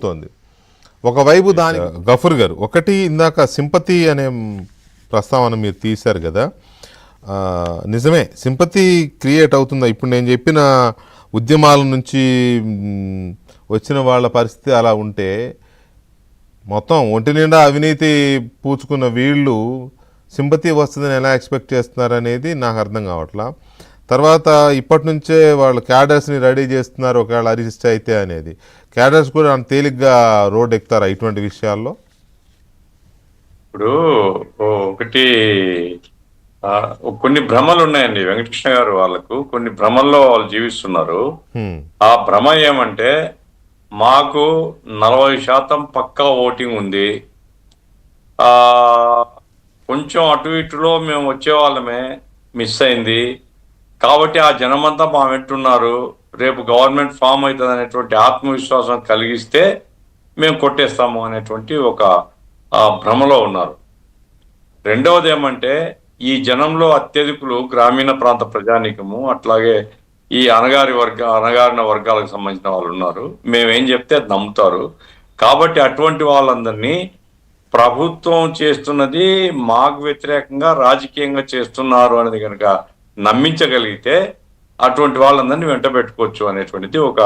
తోంది. ఒకవైపు దాని గఫూర్ గారు ఒకటి ఇందాక సింపతి అనే ప్రస్తావన మీరు తీశారు కదా, నిజమే సింపతి క్రియేట్ అవుతుందా? ఇప్పుడు నేను చెప్పిన ఉద్యమాల నుంచి వచ్చిన వాళ్ళ పరిస్థితి అలా ఉంటే మొత్తం ఒంటి నిండా అవినీతి పూచుకున్న వీళ్ళు సింపతి వస్తుందని ఎలా ఎక్స్పెక్ట్ చేస్తున్నారు అనేది నాకు అర్థం కావట్లా. తర్వాత ఇప్పటి నుంచే వాళ్ళు క్యాడర్స్ని రెడీ చేస్తున్నారు ఒకవేళ అరెస్ట్ అయితే అనేది. క్యాడర్స్ కూడా అంత తేలిగ్గా రోడ్ ఎక్కుతారా ఇటువంటి విషయాల్లో? ఇప్పుడు ఒకటి కొన్ని భ్రమలు ఉన్నాయండి వెంకటకృష్ణ గారు, వాళ్ళకు కొన్ని భ్రమల్లో వాళ్ళు జీవిస్తున్నారు. ఆ భ్రమ ఏమంటే మాకు 40% పక్కా ఓటింగ్ ఉంది, కొంచెం అటు ఇటులో మేము వచ్చే వాళ్ళమే, మిస్ అయింది కాబట్టి ఆ జనమంతా మా వెంటున్నారు, రేపు గవర్నమెంట్ ఫామ్ అవుతుంది అనేటువంటి ఆత్మవిశ్వాసం కలిగిస్తే మేము కొట్టేస్తాము అనేటువంటి ఒక భ్రమలో ఉన్నారు. రెండవది ఏమంటే ఈ జనంలో అత్యధికులు గ్రామీణ ప్రాంత ప్రజానీకము, అట్లాగే ఈ అణగారిన వర్గాలకు సంబంధించిన వాళ్ళు ఉన్నారు. మేమేం చెప్తే అది నమ్ముతారు. కాబట్టి అటువంటి వాళ్ళందరినీ ప్రభుత్వం చేస్తున్నది మాకు వ్యతిరేకంగా రాజకీయంగా చేస్తున్నారు అనేది కనుక నమ్మించగలిగితే అటువంటి వాళ్ళందరినీ వెంట పెట్టుకోవచ్చు అనేటువంటిది ఒక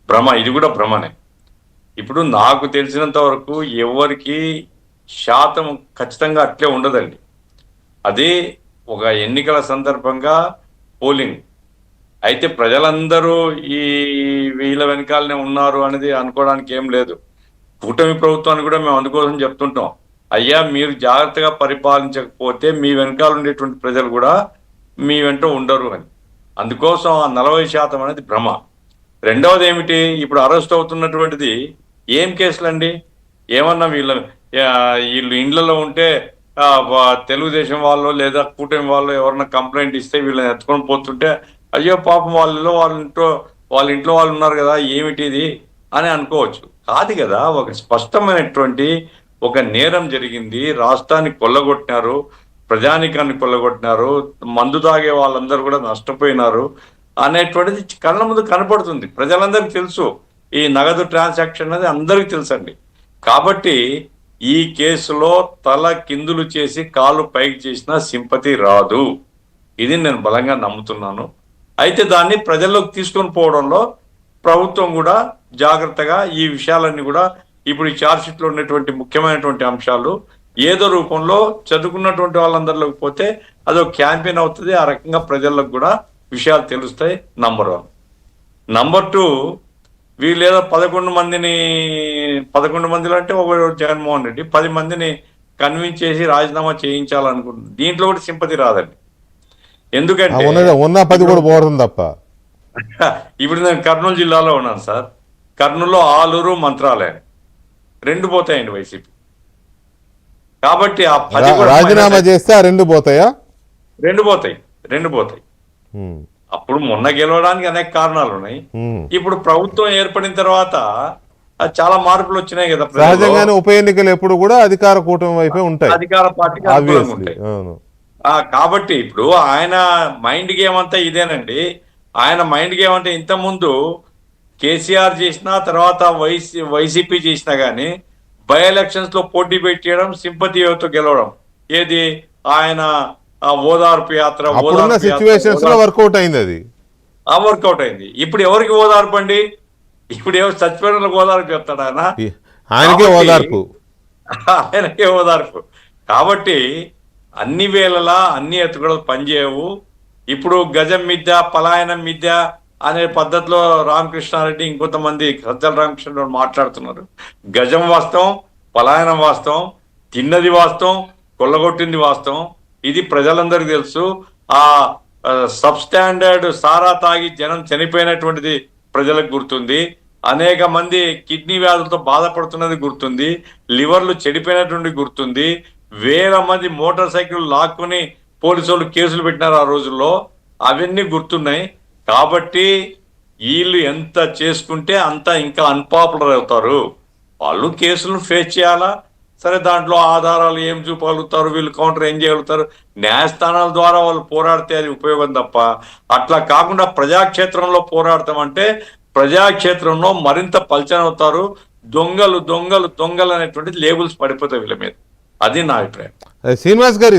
భ్రమ. ఇది కూడా భ్రమనే. ఇప్పుడు నాకు తెలిసినంత వరకు ఎవరికి శాతం ఖచ్చితంగా అట్లే ఉండదండి. అది ఒక ఎన్నికల సందర్భంగా పోలింగ్ అయితే ప్రజలందరూ ఈ వీళ్ళ వెనకాలనే ఉన్నారు అనేది అనుకోవడానికి ఏం లేదు. కూటమి ప్రభుత్వాన్ని కూడా మేము అందుకోసం చెప్తుంటాం, అయ్యా మీరు జాగ్రత్తగా పరిపాలించకపోతే మీ వెనకాల ఉండేటువంటి ప్రజలు కూడా మీ వెంట ఉండరు అని. అందుకోసం ఆ 40% అనేది భ్రమ. రెండవది ఏమిటి, ఇప్పుడు అరెస్ట్ అవుతున్నటువంటిది ఏం కేసులండి? ఏమన్నా వీళ్ళు ఇండ్లలో ఉంటే తెలుగుదేశం వాళ్ళు లేదా కూటమి వాళ్ళు ఎవరన్నా కంప్లైంట్ ఇస్తే వీళ్ళని ఎత్తుకొని పోతుంటే అయ్యో పాపం వాళ్ళ ఇంట్లో వాళ్ళు ఉన్నారు కదా ఏమిటి ఇది అని అనుకోవచ్చు. కాదు కదా, ఒక స్పష్టమైనటువంటి ఒక నేరం జరిగింది, రాష్ట్రాన్ని కొల్లగొట్టినారు, ప్రజానికాన్ని కొల్లగొట్టినారు, మందు తాగే వాళ్ళందరూ కూడా నష్టపోయినారు అనేటువంటిది కళ్ళ ముందు కనపడుతుంది. ప్రజలందరికీ తెలుసు, ఈ నగదు ట్రాన్సాక్షన్ అనేది అందరికీ తెలుసండి. కాబట్టి ఈ కేసులో తల కిందులు చేసి కాళ్ళు పైకి చేసినా సింపతి రాదు, ఇది నేను బలంగా నమ్ముతున్నాను. అయితే దాన్ని ప్రజల్లోకి తీసుకొని పోవడంలో ప్రభుత్వం కూడా జాగ్రత్తగా ఈ విషయాలన్నీ కూడా ఇప్పుడు ఈ ఛార్జ్షీట్లో ఉన్నటువంటి ముఖ్యమైనటువంటి అంశాలు ఏదో రూపంలో చదువుకున్నటువంటి వాళ్ళందరిలోకి పోతే అదొక క్యాంపెయిన్ అవుతుంది. ఆ రకంగా ప్రజలకు కూడా విషయాలు తెలుస్తాయి. నంబర్ 1. నంబర్ 2, వీళ్ళు ఏదో 11 మందిలో అంటే ఒక జగన్మోహన్ రెడ్డి 10 మందిని కన్విన్స్ చేసి రాజీనామా చేయించాలనుకుంటుంది. దీంట్లో కూడా సింపతి రాదండి. ఎందుకంటే ఉన్న 10 కూడా పోవడం తప్ప. ఇప్పుడు నేను కర్నూలు జిల్లాలో ఉన్నాను సార్. కర్నూలులో ఆలూరు, మంత్రాలయం 2 పోతాయండి వైసీపీ. కాబట్టి ఆ 10 రాజీనామా చేస్తే 2 పోతాయా? 2 పోతాయి. అప్పుడు మొన్న గెలవడానికి అనేక కారణాలు ఉన్నాయి. ఇప్పుడు ప్రభుత్వం ఏర్పడిన తర్వాత చాలా మార్పులు వచ్చినాయి కదా. సహజంగానే ఉప ఎన్నికలు ఎప్పుడు కూడా అధికార కూటమి వైపే ఉంటాయి, అధికార పార్టీకి ఉంటాయి. కాబట్టి ఇప్పుడు ఆయన మైండ్ గేమ్ అంతా ఇదేనండి. ఆయన మైండ్ గేమ్ అంటే ఇంతకుముందు కేసీఆర్ చేసినా తర్వాత వైసీపీ చేసినా గానీ బై ఎలక్షన్స్ లో పోటీ పెట్టడం, సింపతి తో గెలవడం, ఏది ఆయన ఓదార్పు యాత్ర వర్కౌట్ అయింది. అది వర్కౌట్ అయింది. ఇప్పుడు ఎవరికి ఓదార్పు అండి? ఇప్పుడు ఎవరు చచ్చిపోయిన ఓదార్పు చెప్తాడు ఆయన? ఆయనకే ఓదార్పు. కాబట్టి అన్ని వేళలా అన్ని ఎత్తుగడలు పనిచేయవు. ఇప్పుడు గజం మిథ్య, పలాయనం మిథ్య అనే పద్ధతిలో రామకృష్ణారెడ్డి ఇంకొంతమంది సజ్జల రామకృష్ణ మాట్లాడుతున్నారు. గజం వాస్తవం, పలాయనం వాస్తవం, తిన్నది వాస్తవం, కొల్లగొట్టింది వాస్తవం. ఇది ప్రజలందరికీ తెలుసు. ఆ సబ్ స్టాండర్డ్ సారా తాగి జనం చనిపోయినటువంటిది ప్రజలకు గుర్తుంది. అనేక మంది కిడ్నీ వ్యాధులతో బాధపడుతున్నది గుర్తుంది. లివర్లు చెడిపోయినటువంటి గుర్తుంది. వేల మంది మోటార్ సైకిల్ లాక్కుని పోలీసు వాళ్ళు కేసులు పెట్టినారు ఆ రోజుల్లో, అవన్నీ గుర్తున్నాయి. కాబట్టి వీళ్ళు ఎంత చేసుకుంటే అంత ఇంకా అన్పాపులర్ అవుతారు. వాళ్ళు కేసులను ఫేస్ చేయాలా, సరే దాంట్లో ఆధారాలు ఏం చూపగలుగుతారు, వీళ్ళు కౌంటర్ ఏం చేయగలుగుతారు, న్యాయస్థానాల ద్వారా వాళ్ళు పోరాడితే అది ఉపయోగం తప్ప, అట్లా కాకుండా ప్రజాక్షేత్రంలో పోరాడతామంటే ప్రజాక్షేత్రంలో మరింత పల్చనవుతారు. దొంగలు దొంగలు దొంగలు అనేటువంటి లేబుల్స్ పడిపోతాయి వీళ్ళ మీద. అది నా అభిప్రాయం. శ్రీనివాస్ గారు